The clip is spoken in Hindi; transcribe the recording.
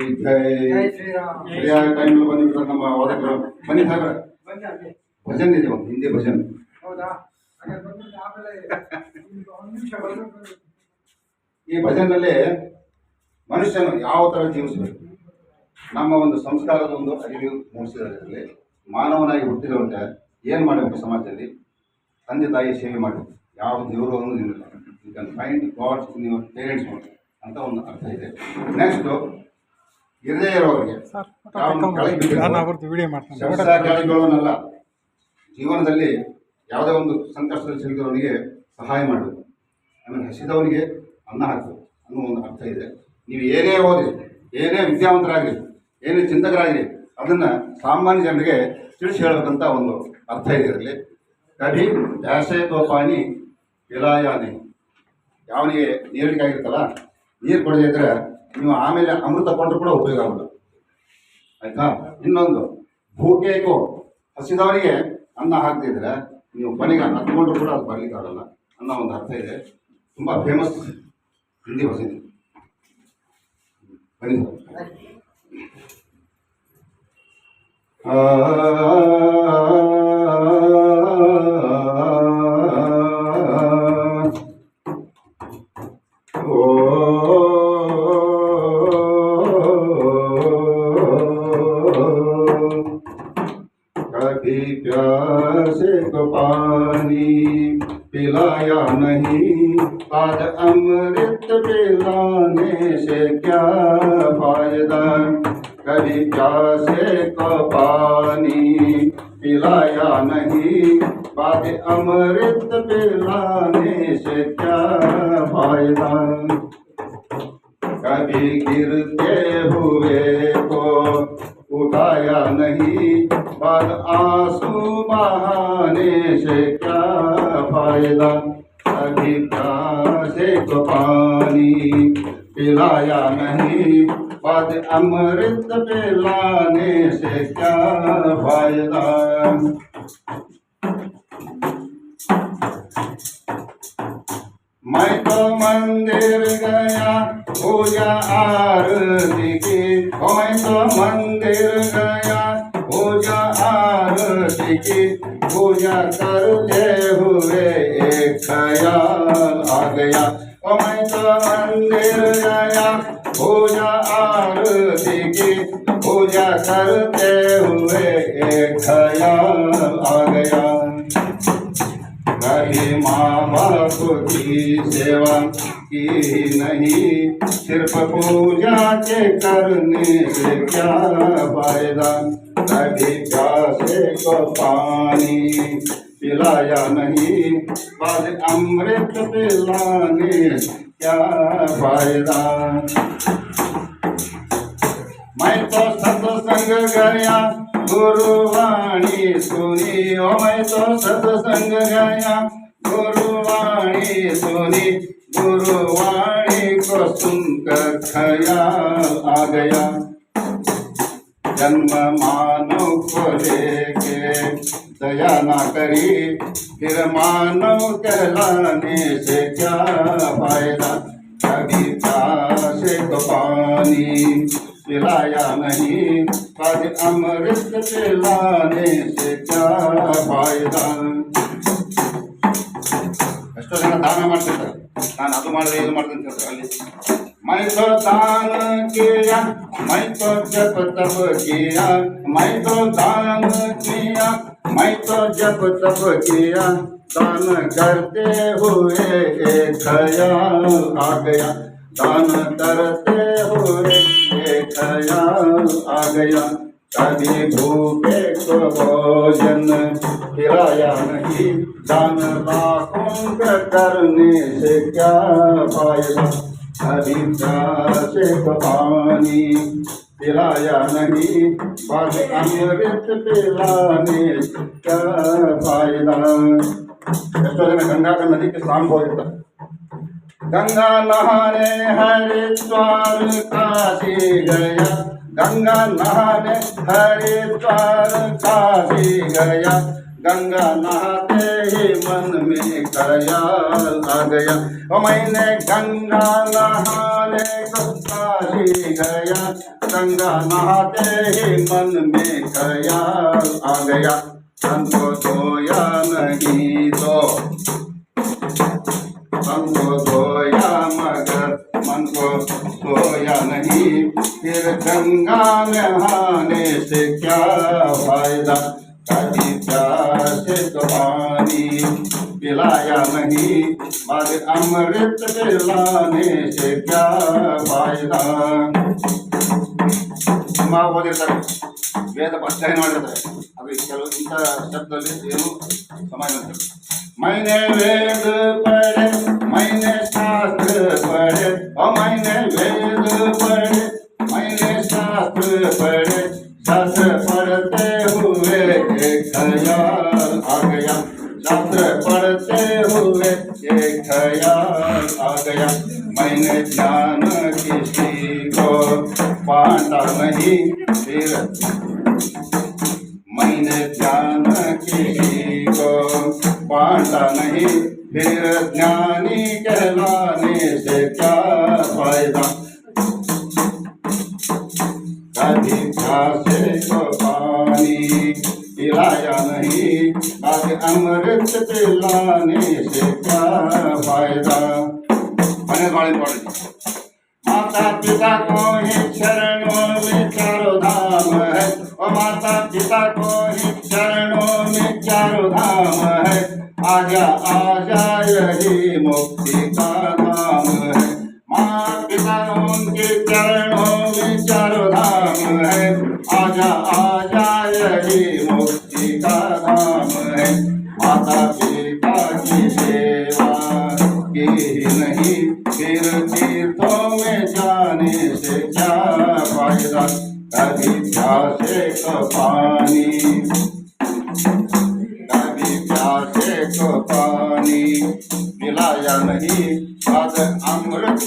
जय श्री राम। सरियाದ ಟೈಮ್ ಬಂದಿರ್ತಾರೆ ನಮ್ಮ ವಾದಕರು. ಬನ್ನಿ ಸಾಹೇಬ್ರೆ, ಭಜನ್ ಇದೆ, ಒಂದು ಹಿಂದಿ ಭಜನ್. ಹೌದಾ? ಈ ಭಜನ್ನಲ್ಲಿ ಮನುಷ್ಯನು ಯಾವ ಥರ ಜೀವಿಸಬೇಕು, ನಮ್ಮ ಒಂದು ಸಂಸ್ಕಾರದ ಒಂದು ಅರಿವು ಮೂಡಿಸಿದ್ರಲ್ಲಿ ಮಾನವನಾಗಿ ಹುಟ್ಟಿದವಂತೆ ಏನು ಮಾಡಬೇಕು, ಸಮಾಜದಲ್ಲಿ ತಂದೆ ತಾಯಿ ಸೇವೆ ಮಾಡಬೇಕು, ಯಾವ ದೇವರು ಅನ್ನೋದು ಏನಿಲ್ಲ. You can find gods in your parents ಅಂತ ಒಂದು ಅರ್ಥ ಇದೆ. ನೆಕ್ಸ್ಟು ಇರದೇ ಇರೋರಿಗೆ ಕೆಳಗಿರೋನಲ್ಲ, ಜೀವನದಲ್ಲಿ ಯಾವುದೇ ಒಂದು ಸಂಕಷ್ಟದಲ್ಲಿ ಸಿಲುಕಿರೋನಿಗೆ ಸಹಾಯ ಮಾಡಬೇಕು. ಆಮೇಲೆ ಹಸಿದವನಿಗೆ ಅನ್ನ ಹಾಕಬೇಕು ಅನ್ನೋ ಒಂದು ಅರ್ಥ ಇದೆ. ನೀವು ಏನೇ ಓದಿ, ಏನೇ ವಿದ್ಯಾವಂತರಾಗಲಿ, ಏನೇ ಚಿಂತಕರಾಗಲಿ, ಅದನ್ನು ಸಾಮಾನ್ಯ ಜನರಿಗೆ ತಿಳಿಸಿ ಹೇಳಬೇಕಂತ ಒಂದು ಅರ್ಥ ಇದೆ ಇದರಲ್ಲಿ. ಕಭಿ ಪ್ಯಾಸೆ ತೋ ಪಾನಿ ಪಿಲಾಯಾನೆ, ಯಾವನಿಗೆ ನೀರಿಕೆ ಆಗಿರ್ತಲ್ಲ, ನೀರು ಕೊಡದೇ ಇದ್ದರೆ ನೀವು ಆಮೇಲೆ ಅಮೃತ ಕೊಟ್ಟರು ಕೂಡ ಉಪಯೋಗ ಆಗಲ್ಲ, ಆಯಿತಾ. ಇನ್ನೊಂದು ಭೂಕೇಕೋ, ಹಸಿದವನಿಗೆ ಅನ್ನ ಹಾಕ್ತಿದ್ರೆ ನೀವು ಕೊನೆಗೆ ಹತ್ಕೊಂಡ್ರು ಕೂಡ ಅದು ಬರಲಿಕ್ಕೆ ಆಗಲ್ಲ ಅನ್ನೋ ಒಂದು ಅರ್ಥ ಇದೆ. ತುಂಬ ಫೇಮಸ್ ಹಿಂದಿ ಭಜನೆ. ಬನ್ನಿ कभी प्यासे को पानी पिलाया नहीं, आज अमृत पिलाने से क्या फायदा। कभी प्यासे को पानी पिलाया नहीं, बाद अमृत पिलाने से क्या फायदा। कभी गिरते हुए को उठाया नहीं, बाद आंसू बहाने से क्या फायदा। कभी प्यासे को पानी पिलाया नहीं, बाद अमृत पिलाने से क्या फायदा। मैं तो मंदिर गया पूजा आरती की, मैं तो मंदिर गया पूजा आरती की, पूजा करते हुए एक ख्याल आ गया। मैं तो मंदिर गया पूजा आरती की, पूजा करते हुए एक ख्याल आ गया। कभी माँ बाप की सेवा की नहीं, सिर्फ पूजा के करने से क्या फायदा। कभी प्यासे को पानी पिलाया नहीं, बाद अमृत पिलाने क्या फायदा। मैं तो सत्संग गया गुरुवाणी सुनी, ओ मैं तो सत्संग गया गुरुवाणी सुनी, गुरुवाणी को सुनकर ख्याल आ गया। जन्म मानव को लेके दया ना करी, फिर मानव कहलाने से क्या फायदा। कभी प्यासे को पानी पिलाया नहीं, बाद अमृत पिलाने से क्या फायदा। ಎಷ್ಟೋ ಜನ ದಾನ ಮಾಡ್ತಿರ್ತಾರೆ, ನಾನು ಅದು ಮಾಡಿದೆ ಇದು ಮಾಡ್ತೀನಿ ಅಂತ ಅಲ್ಲಿ. मैं तो दान किया, मैं तो जप तप किया, मैं तो दान किया, मैं तो जप तप किया, दान करते हुए एक ख्याल आ गया। दान करते हुए एक ख्याल आ गया। कभी भूखे को भोजन खिलाया नहीं, दान लाखों का करने से क्या फायदा। कभी प्यासे को पानी पिलाया नहीं, बाद अमृत पिलाने से क्या फायदा। एಷ್ಟೋ ಜನ ಗಂಗಾ ನದಿ के स्नान ಹೋಗಿರ್ತಾರೆ. गंगा नहाने हरिद्वार काशी गया, गंगा नहाने हरिद्वार काशी गया, गंगा नहाते ही मन में ख्याल आ गया। मैंने गंगा नहाने को काशी गया, गंगा नहाते ही मन में ख्याल आ गया। हमको धोया नहीं तो हमको धोया मगर मन को धोया नहीं, फिर गंगा नहाने से क्या फायदा। कभी प्यासे तो पानी पिलाया नहीं, बाद अमृत पिलाने से क्या फायदा। बोले सर ವೇದ ಅಧ್ಯಯನ ಮಾಡಿರ್ತಾರೆ, ಅದು ಕೆಲವು ಇಂಥ ಶಬ್ದದಲ್ಲಿ ಏನು ಸಮಾನ ಅಂತ। मैंने वेद पढ़े, मैंने शास्त्र पढ़े, और मैंने वेद पढ़े, मैंने शास्त्र पढ़े। शास्त्र पढ़ते हुए एक ख्याल आ गया, शास्त्र पढ़ते हुए एक ख्याल आ गया। मैंने ज्ञान किसी को बांटा नहीं, फिर मैंने ज्ञान किसी को बांटा नहीं, फिर ज्ञानी कहलाने से क्या फायदा। कभी प्यासे को पानी पिलाया नहीं, आज अमृत पिलाने से क्या फायदा। माता पिता को ही चरणों में चारों धाम है, और माता पिता को ही चरणों में चारों धाम है। आजा आजा यही मुक्ति का धाम है। माँ पिता उनके चरणों में चारों धाम है, आजा आजा यही मुक्ति का धाम है। माता पिता की सेवा की ही नहीं, फिर तीर्थों में जाने से क्या फायदा। कभी प्यासे को पानी, कभी प्यासे को पानी पिलाया नहीं, बाद अमृत